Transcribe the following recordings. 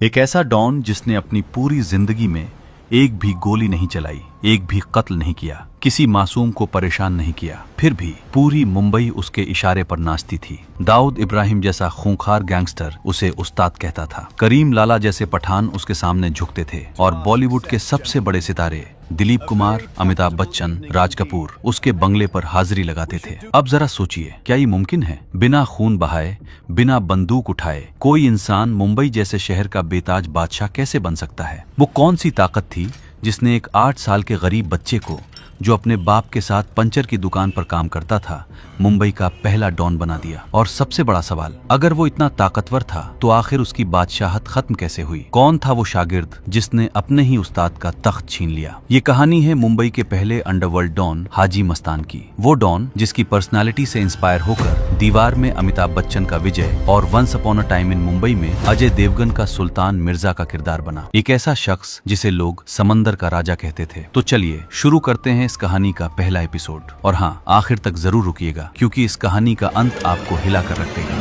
एक ऐसा डॉन जिसने अपनी पूरी जिंदगी में एक भी गोली नहीं चलाई, एक भी कत्ल नहीं किया, किसी मासूम को परेशान नहीं किया, फिर भी पूरी मुंबई उसके इशारे पर नाचती थी। दाऊद इब्राहिम जैसा खूंखार गैंगस्टर उसे उस्ताद कहता था। करीम लाला जैसे पठान उसके सामने झुकते थे और बॉलीवुड के सबसे बड़े सितारे दिलीप कुमार, अमिताभ बच्चन, राज कपूर उसके बंगले पर हाजिरी लगाते थे। अब जरा सोचिए, क्या ये मुमकिन है? बिना खून बहाए, बिना बंदूक उठाए कोई इंसान मुंबई जैसे शहर का बेताज बादशाह कैसे बन सकता है? वो कौन सी ताकत थी जिसने एक 8 साल के गरीब बच्चे को, जो अपने बाप के साथ पंचर की दुकान पर काम करता था, मुंबई का पहला डॉन बना दिया? और सबसे बड़ा सवाल, अगर वो इतना ताकतवर था तो आखिर उसकी बादशाहत खत्म कैसे हुई? कौन था वो शागिर्द जिसने अपने ही उस्ताद का तख्त छीन लिया? ये कहानी है मुंबई के पहले अंडरवर्ल्ड डॉन हाजी मस्तान की। वो डॉन जिसकी पर्सनालिटी से इंस्पायर होकर दीवार में अमिताभ बच्चन का विजय और once upon a time in Mumbai में अजय देवगन का सुल्तान मिर्जा का किरदार बना। एक ऐसा शख्स जिसे लोग समंदर का राजा कहते थे। तो चलिए शुरू करते हैं इस कहानी का पहला एपिसोड। और हाँ, आखिर तक जरूर रुकिएगा क्योंकि इस कहानी का अंत आपको हिला कर रख देगा।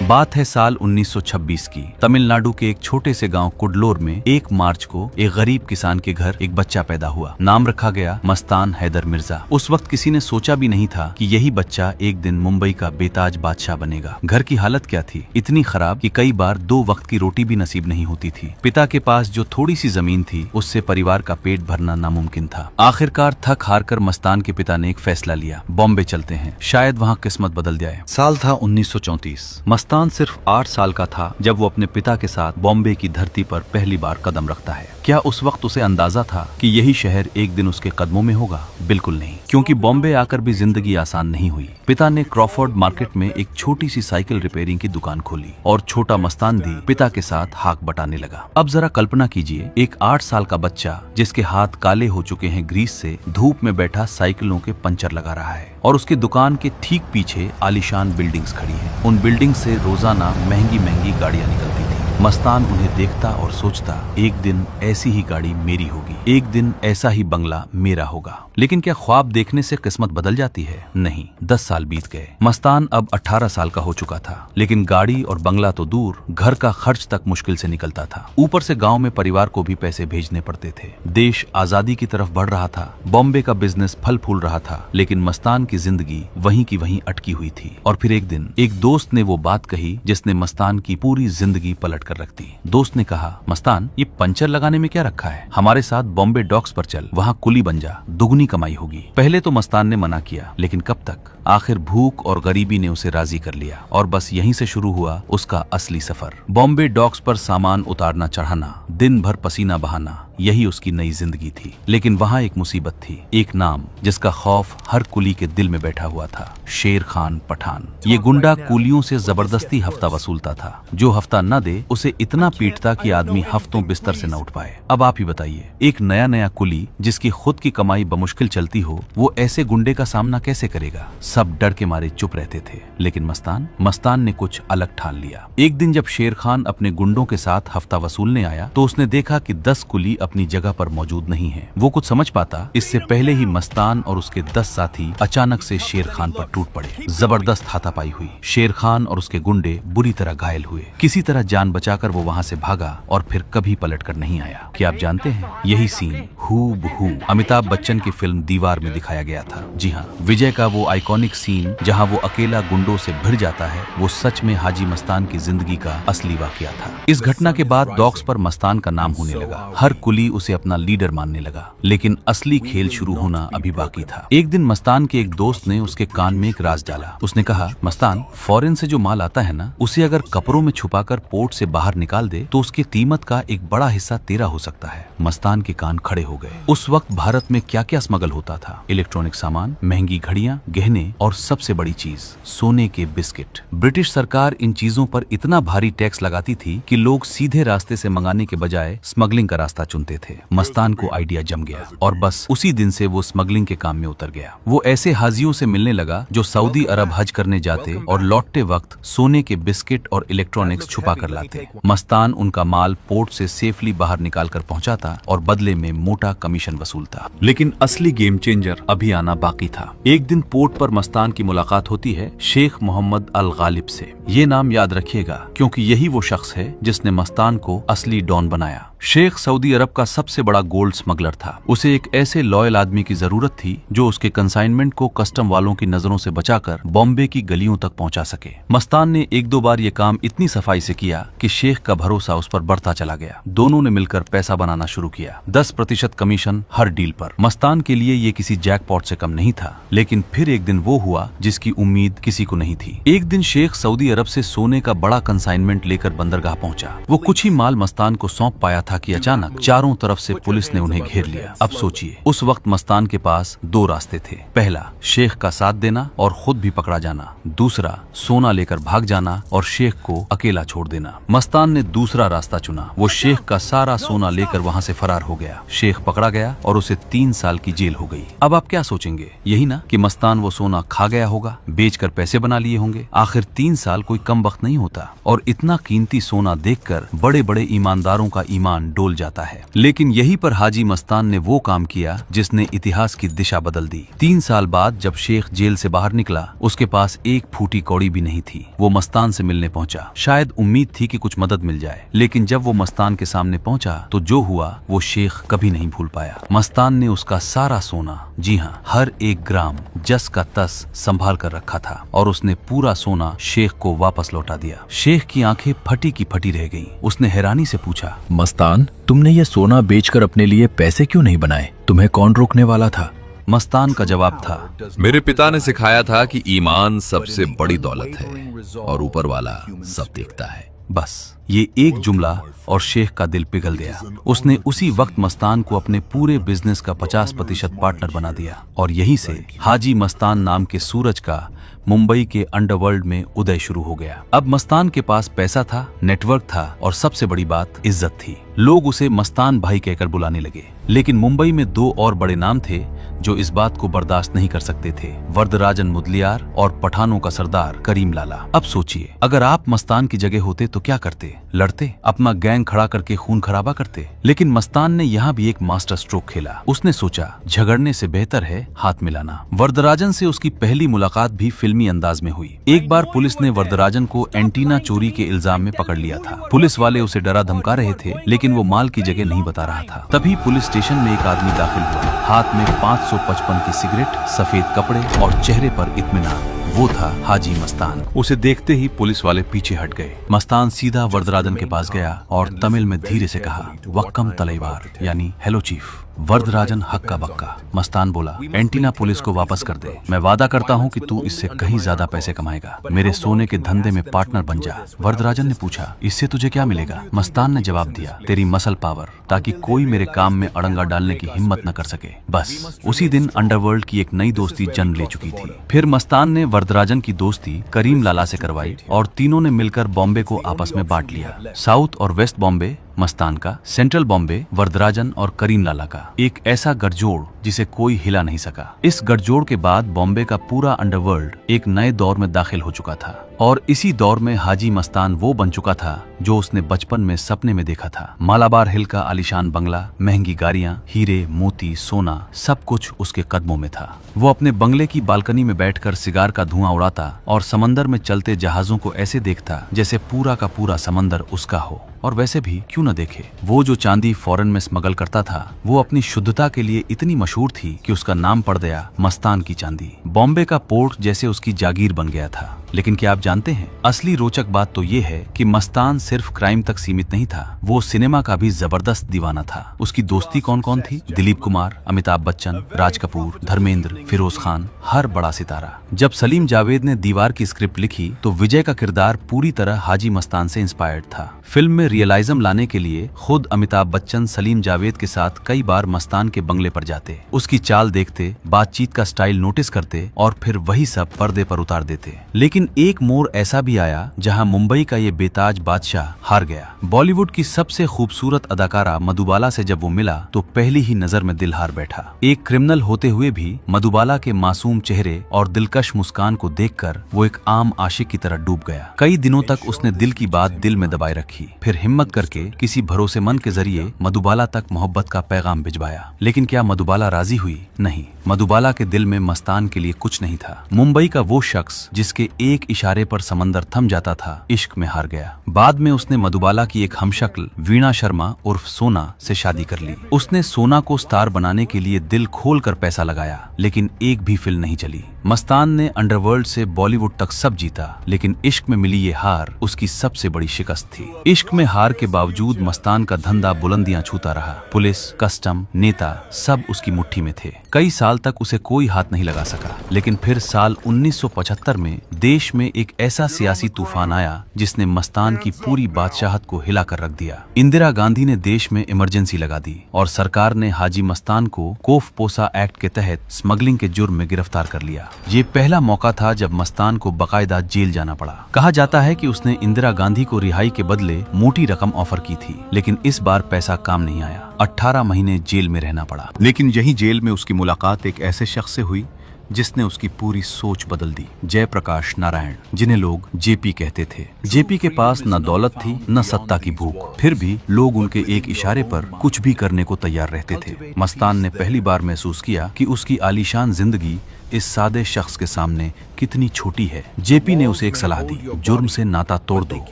बात है साल 1926 की। तमिलनाडु के एक छोटे से गांव कुडलोर में 1 मार्च को एक गरीब किसान के घर एक बच्चा पैदा हुआ। नाम रखा गया मस्तान हैदर मिर्जा। उस वक्त किसी ने सोचा भी नहीं था कि यही बच्चा एक दिन मुंबई का बेताज बादशाह बनेगा। घर की हालत क्या थी? इतनी खराब कि कई बार 2 वक्त की रोटी भी नसीब नहीं होती थी। पिता के पास जो थोड़ी सी जमीन थी उससे परिवार का पेट भरना नामुमकिन था। आखिरकार थक हार कर मस्तान के पिता ने एक फैसला लिया, बॉम्बे चलते हैं, शायद वहाँ किस्मत बदल जाए। साल था 1934। मस्तान सिर्फ 8 साल का था जब वो अपने पिता के साथ बॉम्बे की धरती पर पहली बार कदम रखता है। क्या उस वक्त उसे अंदाजा था कि यही शहर एक दिन उसके कदमों में होगा? बिल्कुल नहीं, क्योंकि बॉम्बे आकर भी जिंदगी आसान नहीं हुई। पिता ने क्रॉफोर्ड मार्केट में एक छोटी सी साइकिल रिपेयरिंग की दुकान खोली और छोटा मस्तान भी पिता के साथ हाथ बटाने लगा। अब जरा कल्पना कीजिए, एक 8 साल का बच्चा जिसके हाथ काले हो चुके हैं ग्रीस से, धूप में बैठा साइकिलों के पंचर लगा रहा है और उसकी दुकान के ठीक पीछे आलीशान बिल्डिंग्स खड़ी हैं। उन बिल्डिंग से रोजाना महंगी महंगी गाड़ियां निकलती थी। मस्तान उन्हें देखता और सोचता, एक दिन ऐसी ही गाड़ी मेरी होगी, एक दिन ऐसा ही बंगला मेरा होगा। लेकिन क्या ख्वाब देखने से किस्मत बदल जाती है? नहीं। 10 साल बीत गए। मस्तान अब 18 साल का हो चुका था, लेकिन गाड़ी और बंगला तो दूर, घर का खर्च तक मुश्किल से निकलता था। ऊपर से गांव में परिवार को भी पैसे भेजने पड़ते थे। देश आजादी की तरफ बढ़ रहा था, बॉम्बे का बिजनेस फल फूल रहा था, लेकिन मस्तान की जिंदगी वहीं की वहीं अटकी हुई थी। और फिर एक दिन एक दोस्त ने वो बात कही जिसने मस्तान की पूरी जिंदगी पलट कर रख दी। दोस्त ने कहा, मस्तान, ये पंचर लगाने में क्या रखा है? हमारे साथ बॉम्बे डॉक्स पर चल, वहाँ कुली बन जा, दुगनी कमाई होगी। पहले तो मस्तान ने मना किया, लेकिन कब तक? आखिर भूख और गरीबी ने उसे राजी कर लिया और बस यहीं से शुरू हुआ उसका असली सफर। बॉम्बे डॉक्स पर सामान उतारना चढ़ाना, दिन भर पसीना बहाना, यही उसकी नई जिंदगी थी। लेकिन वहाँ एक मुसीबत थी, एक नाम जिसका खौफ हर कुली के दिल में बैठा हुआ था, शेर खान पठान। ये गुंडा कुलियों से जबरदस्ती हफ्ता वसूलता था। जो हफ्ता न दे उसे इतना पीटता कि आदमी हफ्तों बिस्तर से न उठ पाए। अब आप ही बताइए, एक नया नया कुली जिसकी खुद की कमाई बमुश्किल चलती हो, वो ऐसे गुंडे का सामना कैसे करेगा? सब डर के मारे चुप रहते थे। लेकिन मस्तान ने कुछ अलग ठान लिया। एक दिन जब शेर खान अपने गुंडों के साथ हफ्ता वसूलने आया तो उसने देखा कि 10 कुली अपनी जगह पर मौजूद नहीं है। वो कुछ समझ पाता इससे पहले ही मस्तान और उसके 10 साथी अचानक से शेर खान पर टूट पड़े। जबरदस्त हाथापाई हुई। शेर खान और उसके गुंडे बुरी तरह घायल हुए। किसी तरह जान बचाकर वो वहाँ से भागा और फिर कभी पलट कर नहीं आया। क्या आप जानते हैं, यही सीन हूबहू अमिताभ बच्चन की फिल्म दीवार में दिखाया गया था। जी हाँ, विजय का वो आइकॉनिक सीन जहाँ वो अकेला गुंडों से भिड़ जाता है, वो सच में हाजी मस्तान की जिंदगी का असली वाकया था। इस घटना के बाद डॉक्स पर मस्तान का नाम होने लगा। हर कुली उसे अपना लीडर मानने लगा। लेकिन असली खेल शुरू होना अभी बाकी था। एक दिन मस्तान के एक दोस्त ने उसके कान में एक राज डाला। उसने कहा, मस्तान, फॉरेन से जो माल आता है ना, उसे अगर कपड़ों में छुपाकर पोर्ट से बाहर निकाल दे तो उसकी कीमत का एक बड़ा हिस्सा तेरा हो सकता है। मस्तान के कान खड़े हो गए। उस वक्त भारत में क्या क्या स्मगल होता था? इलेक्ट्रॉनिक सामान, महंगी घड़ियां, गहने, गहने और सबसे बड़ी चीज सोने के बिस्किट। ब्रिटिश सरकार इन चीजों पर इतना भारी टैक्स लगाती थी कि लोग सीधे रास्ते से मंगाने के बजाय स्मगलिंग का रास्ता चुनते थे। मस्तान को आइडिया जम गया और बस उसी दिन से वो स्मगलिंग के काम में उतर गया। वो ऐसे हाजियों से मिलने लगा जो सऊदी अरब हज करने जाते और लौटते वक्त सोने के बिस्किट और इलेक्ट्रॉनिक्स छुपा कर लाते। मस्तान उनका माल पोर्ट से सेफली बाहर निकाल कर पहुंचाता और बदले में मोटा कमीशन वसूलता। लेकिन असली गेम चेंजर अभी आना बाकी था। एक दिन पोर्ट पर मस्तान की मुलाकात होती है शेख मोहम्मद अल गालिब से। ये नाम याद रखिएगा क्योंकि यही वो शख्स है जिसने मस्तान को असली डॉन बनाया। शेख सऊदी अरब का सबसे बड़ा गोल्ड स्मगलर था। उसे एक ऐसे लॉयल आदमी की जरूरत थी जो उसके कंसाइनमेंट को कस्टम वालों की नजरों से बचाकर बॉम्बे की गलियों तक पहुंचा सके। मस्तान ने एक दो बार ये काम इतनी सफाई से किया कि शेख का भरोसा उस पर बढ़ता चला गया। दोनों ने मिलकर पैसा बनाना शुरू किया। 10% कमीशन हर डील पर। मस्तान के लिए ये किसी जैकपॉट से कम नहीं था। लेकिन फिर एक दिन वो हुआ जिसकी उम्मीद किसी को नहीं थी। एक दिन शेख सऊदी अरब से सोने का बड़ा कंसाइनमेंट लेकर बंदरगाह पहुंचा। वो कुछ ही माल मस्तान को सौंप पाया था कि अचानक चारों तरफ से पुलिस ने उन्हें घेर लिया। अब सोचिए, उस वक्त मस्तान के पास दो रास्ते थे। पहला, शेख का साथ देना और खुद भी पकड़ा जाना। दूसरा, सोना लेकर भाग जाना और शेख को अकेला छोड़ देना। मस्तान ने दूसरा रास्ता चुना। वो शेख का सारा सोना लेकर वहाँ से फरार हो गया। शेख पकड़ा गया और उसे 3 साल की जेल हो गई। अब आप क्या सोचेंगे? यही ना कि मस्तान वो सोना खा गया होगा, बेचकर पैसे बना लिए होंगे। आखिर 3 साल कोई कम वक्त नहीं होता और इतना कीमती सोना देखकर बड़े बड़े ईमानदारों का ईमान डोल जाता है। लेकिन यहीं पर हाजी मस्तान ने वो काम किया जिसने इतिहास की दिशा बदल दी। 3 साल बाद जब शेख जेल से बाहर निकला, उसके पास एक फूटी कौड़ी भी नहीं थी। वो मस्तान से मिलने पहुंचा। शायद उम्मीद थी कि कुछ मदद मिल जाए, लेकिन जब वो मस्तान के सामने पहुंचा तो जो हुआ वो शेख कभी नहीं भूल पाया। मस्तान ने उसका सारा सोना, जी हाँ, हर एक ग्राम जस का तस संभाल कर रखा था और उसने पूरा सोना शेख को वापस लौटा दिया। शेख की आंखें फटी की फटी रह गईं। उसने हैरानी से पूछा, मस्तान, तुमने ये सोना बेचकर अपने लिए पैसे क्यों नहीं बनाए? तुम्हें कौन रोकने वाला था? मस्तान का जवाब था, मेरे पिता ने सिखाया था कि ईमान सबसे बड़ी दौलत है और ऊपर वाला सब देखता है। बस ये एक जुमला और शेख का दिल पिघल गया। उसने उसी वक्त मस्तान को अपने पूरे बिजनेस का 50% पार्टनर बना दिया और यहीं से हाजी मस्तान नाम के सूरज का मुंबई के अंडरवर्ल्ड में उदय शुरू हो गया। अब मस्तान के पास पैसा था, नेटवर्क था और सबसे बड़ी बात इज्जत थी। लोग उसे मस्तान भाई कहकर बुलाने लगे। लेकिन मुंबई में 2 और बड़े नाम थे जो इस बात को बर्दाश्त नहीं कर सकते थे, वरदराजन मुदलियार और पठानों का सरदार करीम लाला। अब सोचिए, अगर आप मस्तान की जगह होते तो क्या करते? लड़ते? अपना गैंग खड़ा करके खून खराबा करते? लेकिन मस्तान ने यहाँ भी एक मास्टर स्ट्रोक खेला। उसने सोचा, झगड़ने से बेहतर है हाथ मिलाना। वरदराजन से उसकी पहली मुलाकात भी फिल्मी अंदाज में हुई। एक बार पुलिस ने वरदराजन को एंटीना चोरी के इल्जाम में पकड़ लिया था। पुलिस वाले उसे डरा धमका रहे थे, लेकिन वो माल की जगह नहीं बता रहा था। तभी पुलिस स्टेशन में एक आदमी दाखिल हुआ, हाथ में 555 की सिगरेट, सफेद कपड़े और चेहरे पर इत्मीनान। वो था हाजी मस्तान। उसे देखते ही पुलिस वाले पीछे हट गए। मस्तान सीधा वरदराजन के पास गया और तमिल में धीरे से कहा, वक्कम तलैवार, यानी हेलो चीफ। वरदराजन हक्का बक्का। मस्तान बोला, एंटीना पुलिस को वापस कर दे। मैं वादा करता हूँ कि तू इससे कहीं ज्यादा पैसे कमाएगा। मेरे सोने के धंधे में पार्टनर बन जा। वरदराजन ने पूछा, इससे तुझे क्या मिलेगा? मस्तान ने जवाब दिया, तेरी मसल पावर, ताकि कोई मेरे काम में अड़ंगा डालने की हिम्मत न कर सके। बस उसी दिन अंडरवर्ल्ड की एक नई दोस्ती जन्म ले चुकी थी। फिर मस्तान ने वरदराजन की दोस्ती करीम लाला से करवाई और तीनों ने मिलकर बॉम्बे को आपस में बांट लिया। साउथ और वेस्ट बॉम्बे मस्तान का, सेंट्रल बॉम्बे वरदराजन और करीम लाला का। एक ऐसा गठजोड़ जिसे कोई हिला नहीं सका। इस गठजोड़ के बाद बॉम्बे का पूरा अंडरवर्ल्ड एक नए दौर में दाखिल हो चुका था और इसी दौर में हाजी मस्तान वो बन चुका था जो उसने बचपन में सपने में देखा था। मालाबार हिल का आलीशान बंगला, महंगी गाड़ियां, हीरे मोती सोना, सब कुछ उसके कदमों में था। वो अपने बंगले की बालकनी में बैठकर सिगार का धुआं उड़ाता और समंदर में चलते जहाजों को ऐसे देखता जैसे पूरा का पूरा समंदर उसका हो। और वैसे भी क्यों न देखे, वो जो चांदी फॉरेन में स्मगल करता था वो अपनी शुद्धता के लिए इतनी मशहूर थी कि उसका नाम पड़ गया मस्तान की चांदी। बॉम्बे का पोर्ट जैसे उसकी जागीर बन गया था। लेकिन क्या आप जानते हैं, असली रोचक बात तो ये है कि मस्तान सिर्फ क्राइम तक सीमित नहीं था, वो सिनेमा का भी जबरदस्त दीवाना था। उसकी दोस्ती कौन कौन थी? दिलीप कुमार, अमिताभ बच्चन, राज कपूर, धर्मेंद्र, फिरोज खान, हर बड़ा सितारा। जब सलीम जावेद ने दीवार की स्क्रिप्ट लिखी तो विजय का किरदार पूरी तरह हाजी मस्तान से इंस्पायर्ड था। फिल्म में रियलाइज्म लाने के लिए खुद अमिताभ बच्चन सलीम जावेद के साथ कई बार मस्तान के बंगले पर जाते, उसकी चाल देखते, बातचीत का स्टाइल नोटिस करते और फिर वही सब पर्दे पर उतार देते। लेकिन एक मोड़ ऐसा भी आया जहां मुंबई का ये बेताज बादशाह हार गया। बॉलीवुड की सबसे खूबसूरत अदाकारा मधुबाला से जब वो मिला तो पहली ही नजर में दिल हार बैठा। एक क्रिमिनल होते हुए भी मधुबाला के मासूम चेहरे और दिलकश मुस्कान को देखकर वो एक आम आशिक की तरह डूब गया। कई दिनों तक उसने दिल की बात दिल में दबाए रखी, फिर हिम्मत करके किसी भरोसेमंद के जरिए मधुबाला तक मोहब्बत का पैगाम भिजवाया। लेकिन क्या मधुबाला राजी हुई? नहीं। मधुबाला के दिल में मस्तान के लिए कुछ नहीं था। मुंबई का वो शख्स जिसके एक इशारे पर समंदर थम जाता था, इश्क में हार गया। बाद में उसने मधुबाला की एक हमशक्ल वीणा शर्मा उर्फ सोना से शादी कर ली। उसने सोना को स्टार बनाने के लिए दिल खोल कर पैसा लगाया, लेकिन एक भी फिल्म नहीं चली। मस्तान ने अंडरवर्ल्ड से बॉलीवुड तक सब जीता, लेकिन इश्क में मिली ये हार उसकी सबसे बड़ी शिकस्त थी। इश्क में हार के बावजूद मस्तान का धंधा बुलंदियां छूता रहा। पुलिस, कस्टम, नेता सब उसकी मुट्ठी में थे। कई साल तक उसे कोई हाथ नहीं लगा सका। लेकिन फिर साल 1975 में देश में एक ऐसा सियासी तूफान आया जिसने मस्तान की पूरी बादशाहत को हिलाकर रख दिया। इंदिरा गांधी ने देश में इमरजेंसी लगा दी और सरकार ने हाजी मस्तान को कोफपोसा एक्ट के तहत स्मगलिंग के जुर्म में गिरफ्तार कर लिया। ये पहला मौका था जब मस्तान को बाकायदा जेल जाना पड़ा। कहा जाता है कि उसने इंदिरा गांधी को रिहाई के बदले मोटी रकम ऑफर की थी, लेकिन इस बार पैसा काम नहीं आया। 18 महीने जेल में रहना पड़ा। लेकिन यही जेल में उसकी मुलाकात एक ऐसे शख्स से हुई जिसने उसकी पूरी सोच बदल दी। जयप्रकाश नारायण, जिन्हें लोग जेपी कहते थे। जेपी के पास न दौलत थी न सत्ता की भूख, फिर भी लोग उनके एक इशारे पर कुछ भी करने को तैयार रहते थे। मस्तान ने पहली बार महसूस किया कि उसकी आलीशान जिंदगी इस सादे शख्स के सामने कितनी छोटी है। जेपी ने उसे एक सलाह दी, जुर्म से नाता तोड़ दो,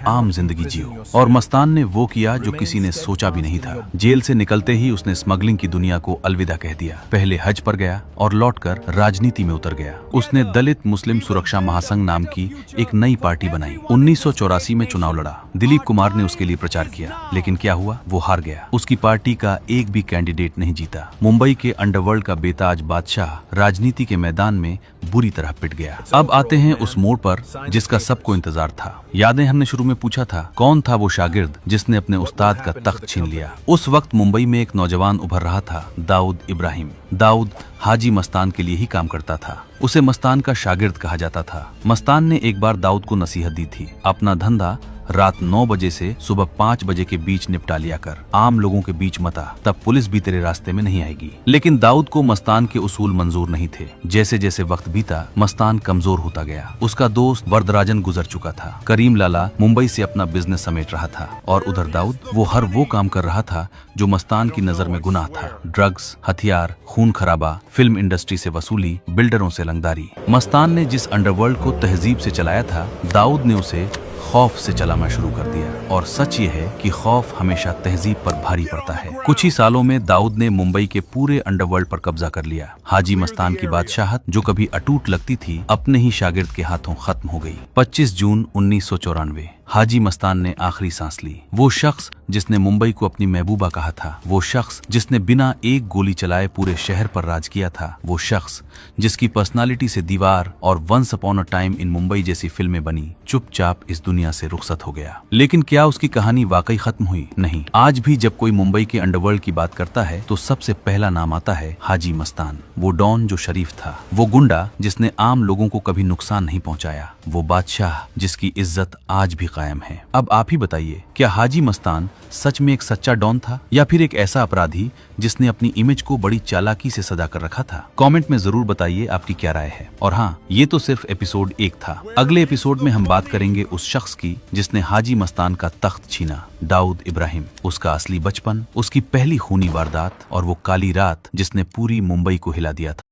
आम जिंदगी जियो। और मस्तान ने वो किया जो किसी ने सोचा भी नहीं था। जेल से निकलते ही उसने स्मगलिंग की दुनिया को अलविदा कह दिया। पहले हज पर गया और लौटकर राजनीति में उतर गया। उसने दलित मुस्लिम सुरक्षा महासंघ नाम की एक नई पार्टी बनाई। 1984 में चुनाव लड़ा। दिलीप कुमार ने उसके लिए प्रचार किया, लेकिन क्या हुआ? वो हार गया। उसकी पार्टी का एक भी कैंडिडेट नहीं जीता। मुंबई के अंडरवर्ल्ड का बेताज बादशाह राजनीति के मैदान में बुरी तरह पिट गया। अब आते हैं उस मोड़ पर जिसका सबको इंतजार था। यादें हमने शुरू में पूछा था, कौन था वो शागिर्द जिसने अपने उस्ताद का तख्त छीन लिया? उस वक्त मुंबई में एक नौजवान उभर रहा था, दाऊद इब्राहिम। दाऊद हाजी मस्तान के लिए ही काम करता था। उसे मस्तान का शागिर्द कहा जाता था। मस्तान ने एक बार दाऊद को नसीहत दी थी, अपना धंधा रात 9 बजे से सुबह 5 बजे के बीच निपटा लिया कर, आम लोगों के बीच मत आ, तब पुलिस भी तेरे रास्ते में नहीं आएगी। लेकिन दाऊद को मस्तान के उसूल मंजूर नहीं थे। जैसे जैसे वक्त बीता, मस्तान कमजोर होता गया। उसका दोस्त वरदराजन गुजर चुका था। करीम लाला मुंबई से अपना बिजनेस समेट रहा था और उधर दाऊद हर वो काम कर रहा था जो मस्तान की नजर में गुनाह था। ड्रग्स, हथियार, खून खराबा, फिल्म इंडस्ट्री से वसूली, बिल्डरों से लंगदारी। मस्तान ने जिस अंडरवर्ल्ड को तहजीब से चलाया था, दाऊद ने उसे खौफ से चलाना शुरू कर दिया। और सच ये है कि खौफ हमेशा तहजीब पर भारी पड़ता है। कुछ ही सालों में दाऊद ने मुंबई के पूरे अंडरवर्ल्ड पर कब्जा कर लिया। हाजी मस्तान की बादशाहत जो कभी अटूट लगती थी, अपने ही शागिर्द के हाथों खत्म हो गई। 25 जून 1994 हाजी मस्तान ने आखिरी सांस ली। वो शख्स जिसने मुंबई को अपनी महबूबा कहा था, वो शख्स जिसने बिना एक गोली चलाए पूरे शहर पर राज किया था, वो शख्स जिसकी पर्सनालिटी से दीवार और once upon a time in Mumbai जैसी फिल्में बनी, चुपचाप इस दुनिया से रुखसत हो गया। लेकिन क्या उसकी कहानी वाकई खत्म हुई? नहीं। आज भी जब कोई मुंबई के अंडरवर्ल्ड की बात करता है तो सबसे पहला नाम आता है हाजी मस्तान। वो डॉन जो शरीफ था, वो गुंडा जिसने आम लोगों को कभी नुकसान नहीं पहुंचाया, वो बादशाह जिसकी इज्जत आज भी कायम है। अब आप ही बताइए, क्या हाजी मस्तान सच में एक सच्चा डॉन था या फिर एक ऐसा अपराधी जिसने अपनी इमेज को बड़ी चालाकी से सजा कर रखा था? कमेंट में जरूर बताइए आपकी क्या राय है। और हाँ, ये तो सिर्फ एपिसोड 1 था। अगले एपिसोड में हम बात करेंगे उस शख्स की जिसने हाजी मस्तान का तख्त छीना, दाऊद इब्राहिम। उसका असली बचपन, उसकी पहली खूनी वारदात और वो काली रात जिसने पूरी मुंबई को हिला दिया था।